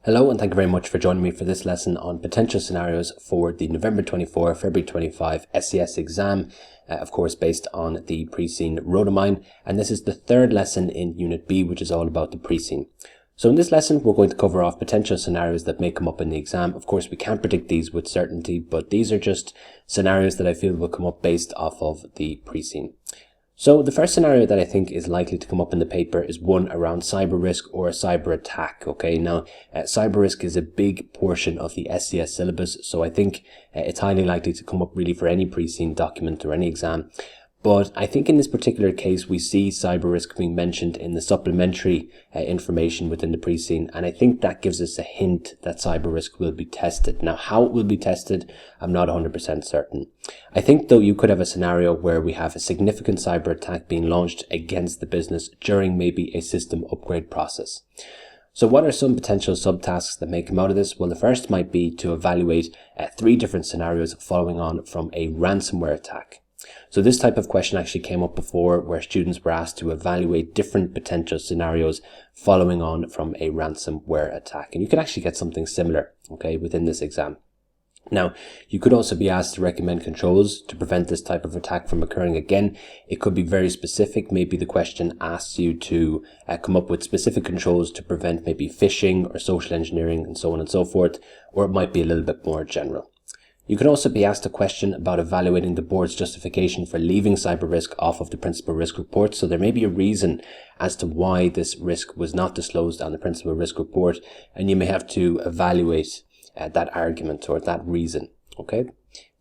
Hello and thank you very much for joining me for this lesson on potential scenarios for the November 24, February 25 SCS exam, of course based on the pre-scene rhodomine, and this is the third lesson in Unit B, which is all about the pre-scene. So in this lesson we're going to cover off potential scenarios that may come up in the exam. Of course we can't predict these with certainty, but these are just scenarios that I feel will come up based off of the pre-scene. So the first scenario that I think is likely to come up in the paper is one around cyber risk or a cyber attack. Okay, now cyber risk is a big portion of the SCS syllabus, so I think it's highly likely to come up really for any pre-scene document or any exam. But I think in this particular case, we see cyber risk being mentioned in the supplementary information within the pre-scene, and I think that gives us a hint that cyber risk will be tested. Now, how it will be tested, I'm not 100% certain. I think, though, you could have a scenario where we have a significant cyber attack being launched against the business during maybe a system upgrade process. So what are some potential subtasks that may come out of this? Well, the first might be to evaluate 3 different scenarios following on from a ransomware attack. So this type of question actually came up before, where students were asked to evaluate different potential scenarios following on from a ransomware attack. And you could actually get something similar, okay, within this exam. Now, you could also be asked to recommend controls to prevent this type of attack from occurring again. It could be very specific. Maybe the question asks you to come up with specific controls to prevent maybe phishing or social engineering and so on and so forth, or it might be a little bit more general. You can also be asked a question about evaluating the board's justification for leaving cyber risk off of the principal risk report. So there may be a reason as to why this risk was not disclosed on the principal risk report, and you may have to evaluate that argument or that reason. Okay.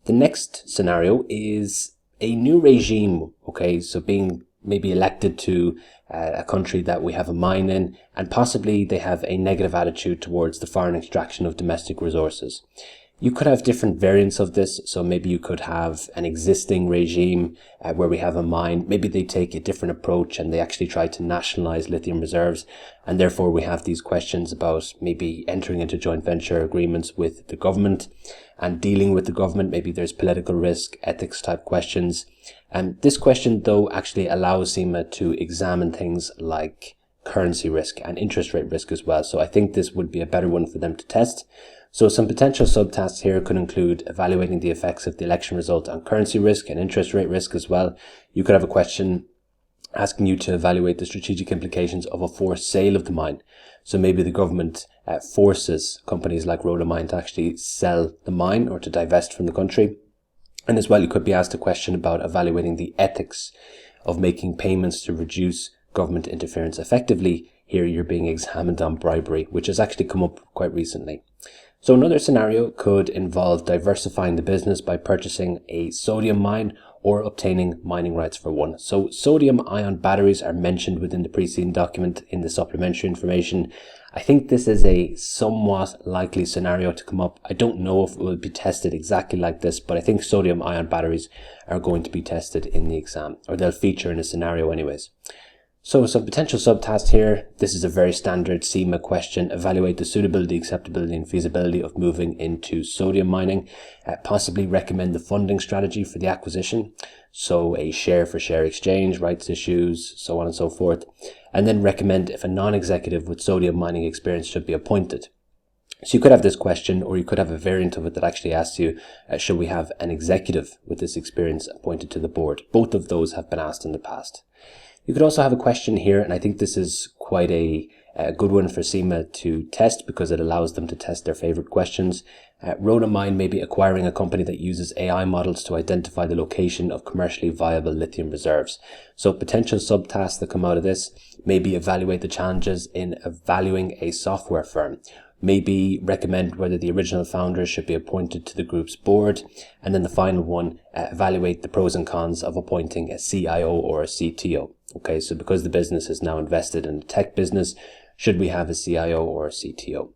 The next scenario is a new regime. Okay, so being maybe elected to a country that we have a mine in, and possibly they have a negative attitude towards the foreign extraction of domestic resources. You could have different variants of this, so maybe you could have an existing regime where we have a mine. Maybe they take a different approach and they actually try to nationalize lithium reserves, and therefore we have these questions about maybe entering into joint venture agreements with the government and dealing with the government. Maybe there's political risk, ethics type questions. And this question, though, actually allows CIMA to examine things like currency risk and interest rate risk as well. So I think this would be a better one for them to test. So some potential subtasks here could include evaluating the effects of the election result on currency risk and interest rate risk as well. You could have a question asking you to evaluate the strategic implications of a forced sale of the mine. So maybe the government forces companies like Rhodomine to actually sell the mine or to divest from the country. And as well, you could be asked a question about evaluating the ethics of making payments to reduce government interference effectively. Here you're being examined on bribery, which has actually come up quite recently. So another scenario could involve diversifying the business by purchasing a sodium mine or obtaining mining rights for one. So sodium ion batteries are mentioned within the pre-scene document in the supplementary information. I think this is a somewhat likely scenario to come up. I don't know if it will be tested exactly like this, but I think sodium ion batteries are going to be tested in the exam, or they'll feature in a scenario anyways. So some potential subtasks here. This is a very standard CIMA question. Evaluate the suitability, acceptability and feasibility of moving into sodium mining. Possibly recommend the funding strategy for the acquisition. So a share for share exchange, rights issues, so on and so forth. And then recommend if a non-executive with sodium mining experience should be appointed. So you could have this question, or you could have a variant of it that actually asks you, should we have an executive with this experience appointed to the board? Both of those have been asked in the past. You could also have a question here, and I think this is quite a good one for CIMA to test because it allows them to test their favorite questions. Rhodomine may be acquiring a company that uses AI models to identify the location of commercially viable lithium reserves. So potential subtasks that come out of this, maybe evaluate the challenges in valuing a software firm. Maybe recommend whether the original founders should be appointed to the group's board. And then the final one, evaluate the pros and cons of appointing a CIO or a CTO. Okay, so because the business is now invested in a tech business, should we have a CIO or a CTO?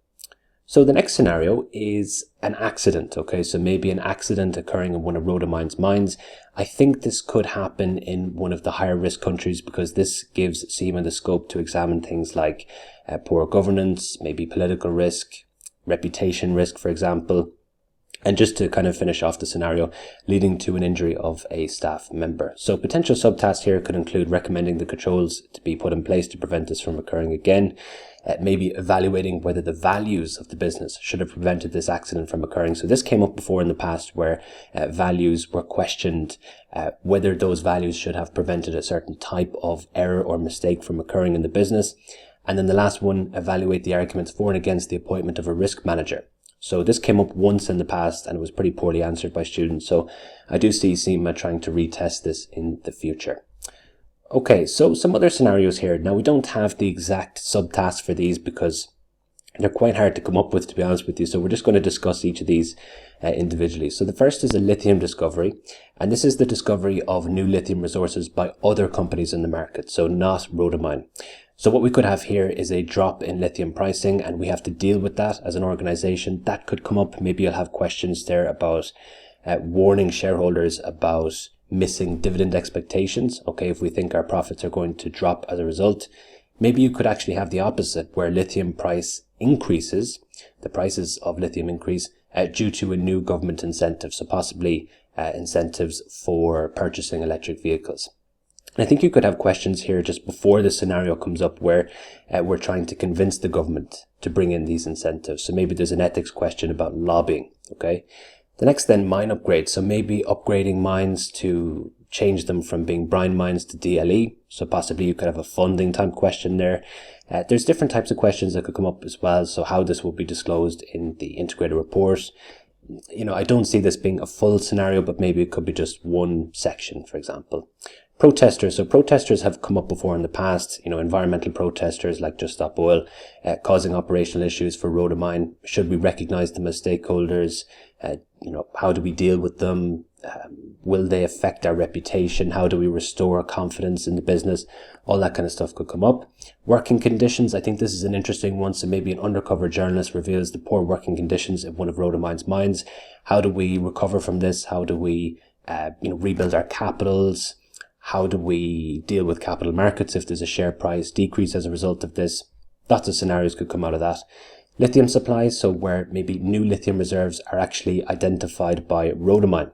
So the next scenario is an accident. Okay, so maybe an accident occurring in one of Rhodomine's mines. I think this could happen in one of the higher risk countries because this gives CIMA the scope to examine things like poor governance, maybe political risk, reputation risk, for example. And just to kind of finish off the scenario, leading to an injury of a staff member. So potential subtasks here could include recommending the controls to be put in place to prevent this from occurring again, maybe evaluating whether the values of the business should have prevented this accident from occurring. So this came up before in the past where values were questioned, whether those values should have prevented a certain type of error or mistake from occurring in the business. And then the last one, evaluate the arguments for and against the appointment of a risk manager. So this came up once in the past and it was pretty poorly answered by students. So I do see CIMA trying to retest this in the future. Okay, so some other scenarios here. Now we don't have the exact subtasks for these because they're quite hard to come up with, to be honest with you. So we're just going to discuss each of these individually. So the first is a lithium discovery, and this is the discovery of new lithium resources by other companies in the market, so not Rhodamine. So what we could have here is a drop in lithium pricing, and we have to deal with that as an organization. That could come up. Maybe you'll have questions there about warning shareholders about missing dividend expectations. Okay, if we think our profits are going to drop as a result. Maybe you could actually have the opposite, where lithium price increases, the prices of lithium increase due to a new government incentive, so possibly incentives for purchasing electric vehicles. And I think you could have questions here just before the scenario comes up where we're trying to convince the government to bring in these incentives. So maybe there's an ethics question about lobbying, okay? The next then, mine upgrades. So maybe upgrading mines to change them from being brine mines to DLE. So possibly you could have a funding type question there. There's different types of questions that could come up as well. So how this will be disclosed in the integrated report. You know, I don't see this being a full scenario, but maybe it could be just one section, for example. Protesters. So protesters have come up before in the past, you know, environmental protesters like Just Stop Oil, causing operational issues for Rhodamine. Should we recognize them as stakeholders? You know, how do we deal with them? Will they affect our reputation? How do we restore confidence in the business? All that kind of stuff could come up. Working conditions. I think this is an interesting one. So maybe an undercover journalist reveals the poor working conditions in one of Rhodamine's mines. How do we recover from this? How do we, rebuild our capitals? How do we deal with capital markets if there's a share price decrease as a result of this? Lots of scenarios could come out of that. Lithium supplies, so where maybe new lithium reserves are actually identified by Rhodamine.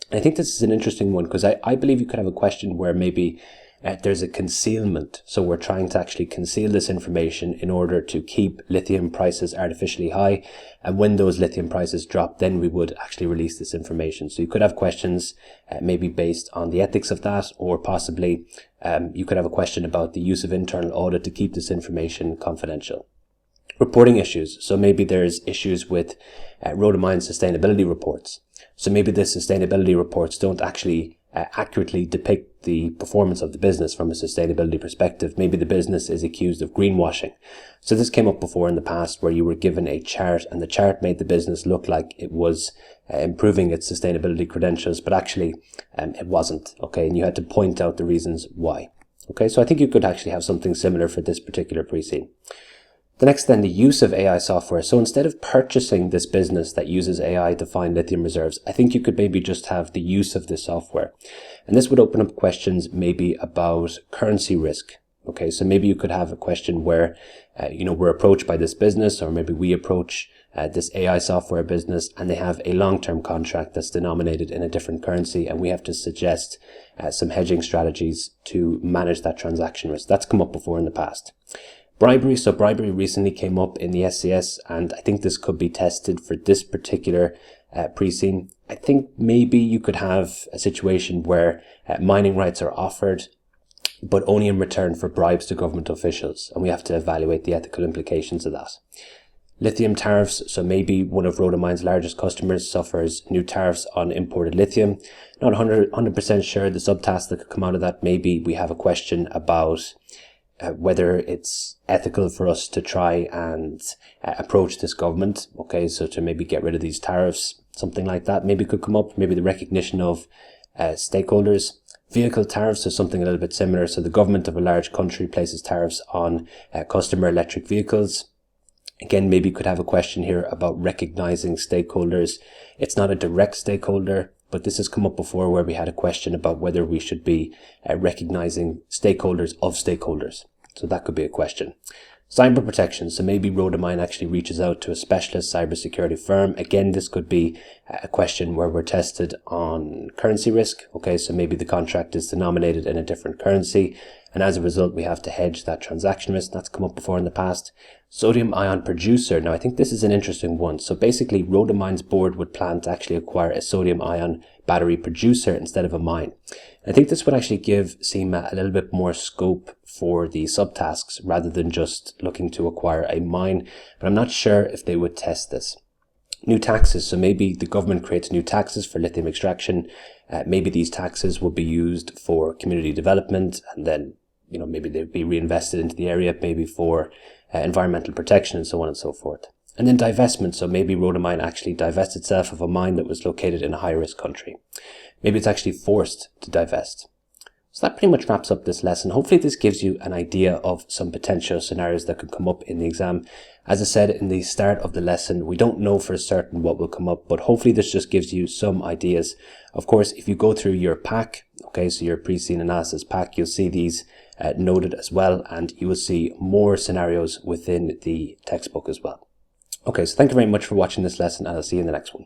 And I think this is an interesting one because I believe you could have a question where maybe there's a concealment. So we're trying to actually conceal this information in order to keep lithium prices artificially high. And when those lithium prices drop, then we would actually release this information. So you could have questions maybe based on the ethics of that, or possibly you could have a question about the use of internal audit to keep this information confidential. Reporting issues. So maybe there's issues with Rhodamine sustainability reports. So maybe the sustainability reports don't actually accurately depict the performance of the business from a sustainability perspective. Maybe the business is accused of greenwashing. So this came up before in the past where you were given a chart and the chart made the business look like it was improving its sustainability credentials, but actually it wasn't. Okay, and you had to point out the reasons why. Okay, so I think you could actually have something similar for this particular pre-scene. The next then, the use of AI software. So instead of purchasing this business that uses AI to find lithium reserves, I think you could maybe just have the use of this software. And this would open up questions maybe about currency risk. Okay, so maybe you could have a question where, we're approached by this business, or maybe we approach this AI software business and they have a long-term contract that's denominated in a different currency, and we have to suggest some hedging strategies to manage that transaction risk. That's come up before in the past. Bribery. So bribery recently came up in the SCS, and I think this could be tested for this particular pre-scene. I think maybe you could have a situation where mining rights are offered, but only in return for bribes to government officials, and we have to evaluate the ethical implications of that. Lithium tariffs. So maybe one of Rhodamine's largest customers suffers new tariffs on imported lithium. Not 100% sure the subtask that could come out of that. Maybe we have a question about whether it's ethical for us to try and approach this government. Okay, so to maybe get rid of these tariffs, something like that maybe could come up. Maybe the recognition of stakeholders. Vehicle tariffs is something a little bit similar. So the government of a large country places tariffs on customer electric vehicles. Again, maybe you could have a question here about recognizing stakeholders. It's not a direct stakeholder, but this has come up before where we had a question about whether we should be recognizing stakeholders of stakeholders. So that could be a question. Cyber protection. So maybe Rhodamine actually reaches out to a specialist cybersecurity firm. Again, this could be a question where we're tested on currency risk. Okay, so maybe the contract is denominated in a different currency and as a result we have to hedge that transaction risk. That's come up before in the past. Sodium ion producer. Now I think this is an interesting one. So basically Rhodomine's board would plan to actually acquire a sodium ion battery producer instead of a mine. I think this would actually give CIMA a little bit more scope for the subtasks rather than just looking to acquire a mine, but I'm not sure if they would test this. New taxes, so maybe the government creates new taxes for lithium extraction. Maybe these taxes will be used for community development, and then maybe they'd be reinvested into the area, maybe for environmental protection and so on and so forth. And then divestment, so maybe Rhodomine actually divests itself of a mine that was located in a high-risk country. Maybe it's actually forced to divest. So that pretty much wraps up this lesson. Hopefully this gives you an idea of some potential scenarios that could come up in the exam. As I said in the start of the lesson, we don't know for certain what will come up, but hopefully this just gives you some ideas. Of course, if you go through your pack, okay, so your pre-scene analysis pack, you'll see these noted as well, and you will see more scenarios within the textbook as well. Okay, so thank you very much for watching this lesson, and I'll see you in the next one.